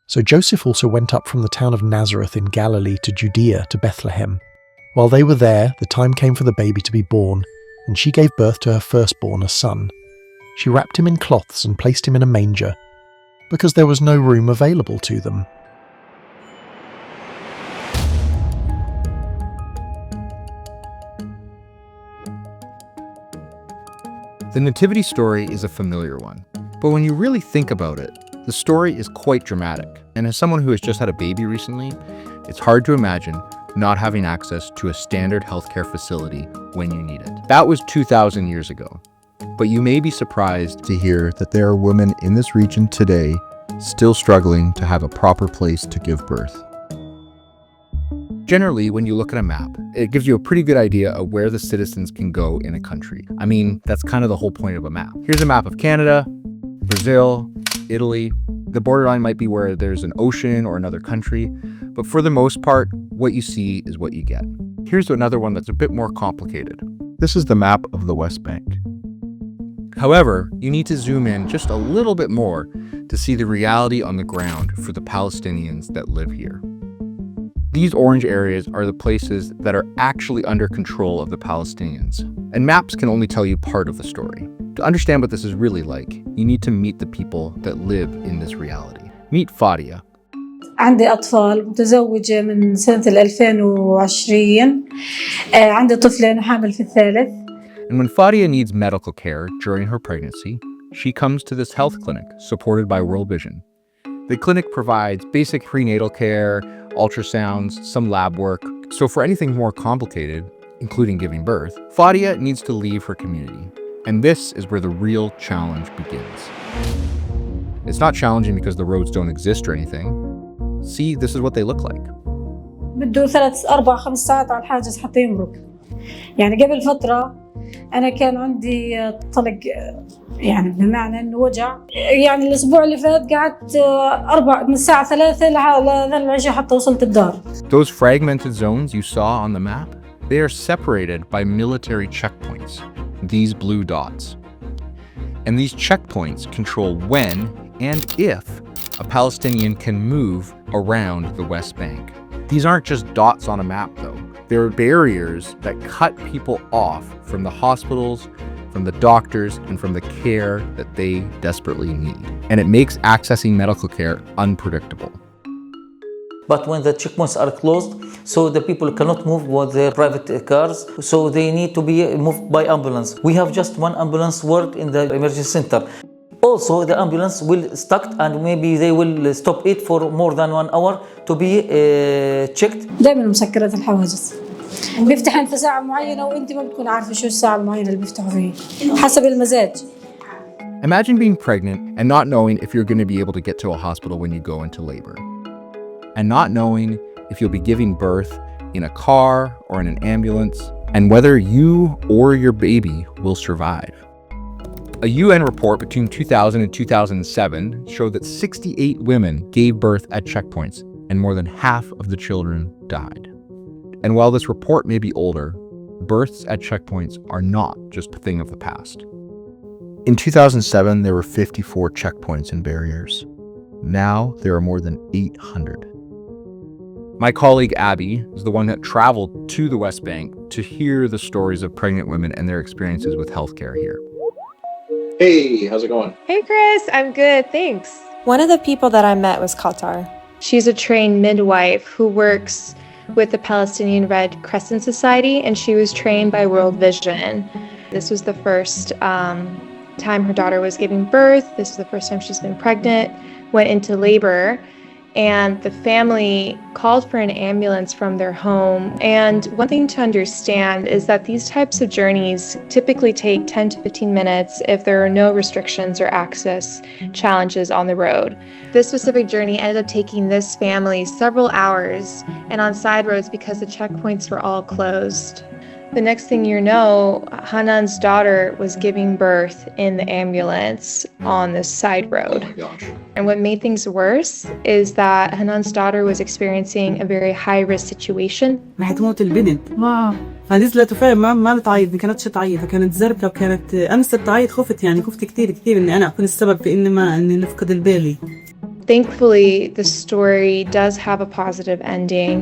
So Joseph also went up from the town of Nazareth in Galilee to Judea to Bethlehem. While they were there, the time came for the baby to be born, and she gave birth to her firstborn, a son. She wrapped him in cloths and placed him in a manger, because there was no room available to them. The nativity story is a familiar one, but when you really think about it, the story is quite dramatic. And as someone who has just had a baby recently, it's hard to imagine not having access to a standard healthcare facility when you need it. That was 2,000 years ago. But you may be surprised to hear that there are women in this region today still struggling to have a proper place to give birth. Generally, when you look at a map, it gives you a pretty good idea of where the citizens can go in a country. I mean, that's kind of the whole point of a map. Here's a map of Canada, Brazil, Italy. The borderline might be where there's an ocean or another country, but for the most part, what you see is what you get. Here's another one that's a bit more complicated. This is the map of the West Bank. However, you need to zoom in just a little bit more to see the reality on the ground for the Palestinians that live here. These orange areas are the places that are actually under control of the Palestinians. And maps can only tell you part of the story. To understand what this is really like, you need to meet the people that live in this reality. Meet Fadia. عندي أطفال متزوجة من سنة 2020 عندي طفلين وحامل في الثالث. And when Fadia needs medical care during her pregnancy, she comes to this health clinic supported by World Vision. The clinic provides basic prenatal care, ultrasounds, some lab work. So for anything more complicated, including giving birth, Fadia needs to leave her community. And this is where the real challenge begins. It's not challenging because the roads don't exist or anything. See, this is what they look like. بده 3-4-5 ساعات على الحاجز حتى يمرق. يعني قبل فترة أنا كان عندي طلق يعني بمعنى إنه وجع. يعني الأسبوع اللي فات قعدت من الساعة 3 لذا العشاء حتى وصلت الدار. Those fragmented zones you saw on the map, they are separated by military checkpoints, these blue dots. And these checkpoints control when and if a Palestinian can move around the West Bank. These aren't just dots on a map, though. They're barriers that cut people off from the hospitals, from the doctors, and from the care that they desperately need. And it makes accessing medical care unpredictable. But when the checkpoints are closed, so the people cannot move with their private cars, so they need to be moved by ambulance. We have just one ambulance work in the emergency center. Also, the ambulance will stuck and maybe they will stop it for more than 1 hour to be checked. دائما مسكرات الحواجز بيفتحن في ساعة معينة وانت ما بتكون عارفة شو الساعة المعينة اللي بيفتحوا فيها حسب المزاج. Imagine being pregnant and not knowing if you're going to be able to get to a hospital when you go into labor. And not knowing if you'll be giving birth in a car or in an ambulance, and whether you or your baby will survive. A UN report between 2000 and 2007 showed that 68 women gave birth at checkpoints, and more than half of the children died. And while this report may be older, births at checkpoints are not just a thing of the past. In 2007, there were 54 checkpoints and barriers. Now, there are more than 800. My colleague Abby is the one that traveled to the West Bank to hear the stories of pregnant women and their experiences with healthcare here. Hey, how's it going? Hey, Chris. I'm good, thanks. One of the people that I met was Qatar. She's a trained midwife who works with the Palestinian Red Crescent Society, and she was trained by World Vision. This was the first time her daughter was giving birth. This is the first time she's been pregnant, went into labor, and the family called for an ambulance from their home. And one thing to understand is that these types of journeys typically take 10 to 15 minutes if there are no restrictions or access challenges on the road. This specific journey ended up taking this family several hours and on side roads because the checkpoints were all closed. The next thing you know, Hanan's daughter was giving birth in the ambulance on this side road. Oh my gosh. And what made things worse is that Hanan's daughter was experiencing a very high-risk situation. رح تموت البنت. فنزلت وفعلا ما بتعيط، ما كانتش تعيط، كانت زرقاء وكانت أمس تعيط. خفت كثير كثير إني أنا أكون السبب في إني نفقد البالي. Thankfully, the story does have a positive ending.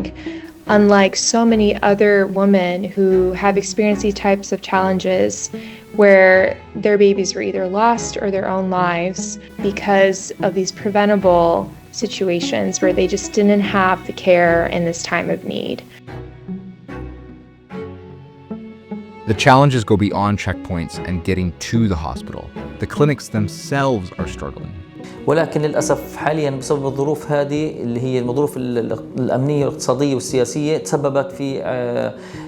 Unlike so many other women who have experienced these types of challenges where their babies were either lost or their own lives because of these preventable situations where they just didn't have the care in this time of need. The challenges go beyond checkpoints and getting to the hospital. The clinics themselves are struggling. ولكن للأسف حاليا بسبب الظروف هذه اللي هي الظروف الأمنية والاقتصادية والسياسية تسببت في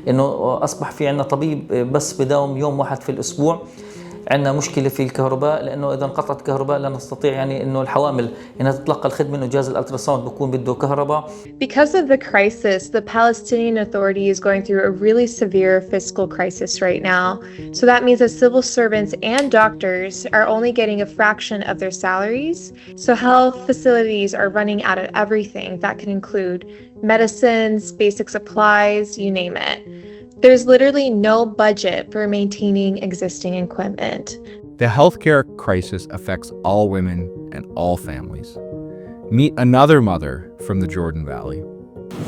أنه أصبح في عنا طبيب بس بداوم يوم واحد في الأسبوع. عندنا مشكلة في الكهرباء لأنه إذا انقطعت الكهرباء لا نستطيع يعني إنه الحوامل إنها تتلقى الخدمة إنه جهاز الألتراساوند بيكون بده كهرباء. Because of the crisis, the Palestinian Authority is going through a really severe fiscal crisis right now. So that means that civil servants and doctors are only getting a fraction of their salaries. So health facilities are running out of everything. That can include medicines, basic supplies, you name it. There's literally no budget for maintaining existing equipment. The healthcare crisis affects all women and all families. Meet another mother from the Jordan Valley.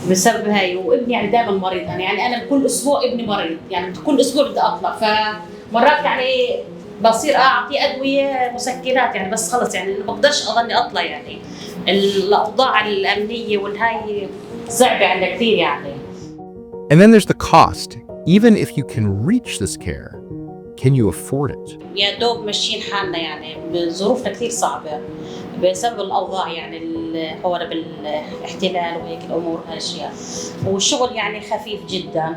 بسبب هاي وابني يعني دائما مريض يعني انا كل اسبوع ابني مريض يعني كل اسبوع بدي اطلع فمرات يعني بصير اعطي ادويه مسكنات يعني بس خلص يعني ما بقدرش اضلني اطلع يعني الاوضاع الامنيه والهاي صعبه عندنا كثير يعني. And then there's the cost. Even if you can reach this care, can you afford it? يا دوب ماشيين حالنا يعني بظروفنا كثير صعبة بسبب الأوضاع يعني الحوار بالاحتلال وهيك الأمور هالأشياء والشغل يعني خفيف جدا.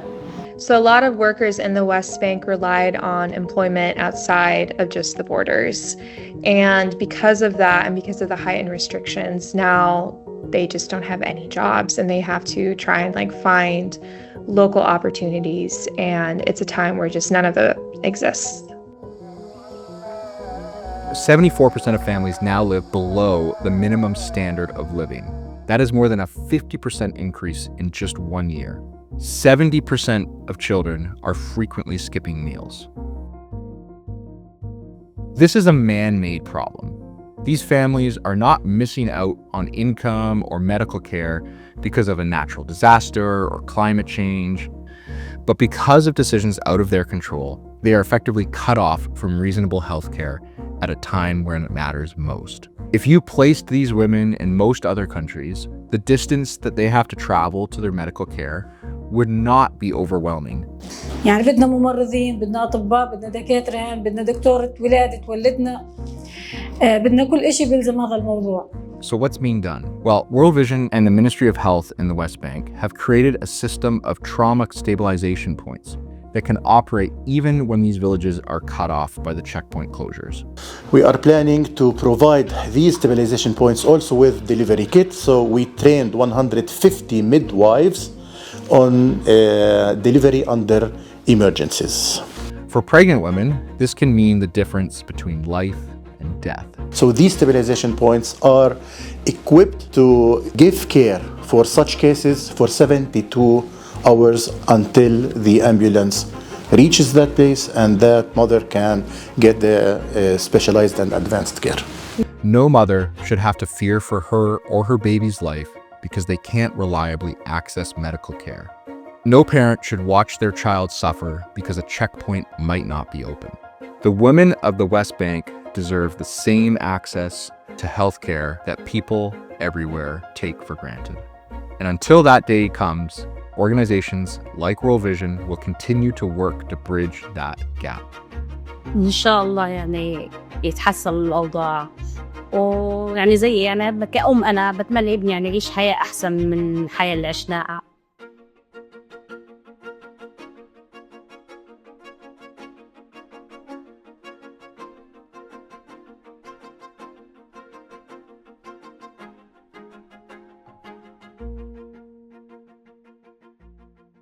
So a lot of workers in the West Bank relied on employment outside of just the borders. And because of that and because of the heightened restrictions, now they just don't have any jobs and they have to try and find local opportunities, and it's a time where just none of it exists. 74% of families now live below the minimum standard of living. That is more than a 50% increase in just 1 year. 70% of children are frequently skipping meals. This is a man-made problem. These families are not missing out on income or medical care because of a natural disaster or climate change, but because of decisions out of their control. They are effectively cut off from reasonable health care at a time when it matters most. If you placed these women in most other countries, the distance that they have to travel to their medical care would not be overwhelming. يعني بدنا ممرضين، بدنا أطباء، بدنا دكاترة، بدنا دكتورة ولادة تولدنا، بدنا كل إشي بيلزم هذا الموضوع. So what's being done? Well, World Vision and the Ministry of Health in the West Bank have created a system of trauma stabilization points that can operate even when these villages are cut off by the checkpoint closures. We are planning to provide these stabilization points also with delivery kits. So we trained 150 midwives on delivery under emergencies. For pregnant women, this can mean the difference between life and death. So these stabilization points are equipped to give care for such cases for 72 hours until the ambulance reaches that place and that mother can get the specialized and advanced care. No mother should have to fear for her or her baby's life because they can't reliably access medical care. No parent should watch their child suffer because a checkpoint might not be open. The women of the West Bank deserve the same access to healthcare that people everywhere take for granted. And until that day comes, organizations like World Vision will continue to work to bridge that gap. إن شاء الله يعني يتحسن الأوضاع ويعني زي أنا كأم أنا بتمنى ابني يعني يعيش حياة أحسن من الحياة اللي عشناها.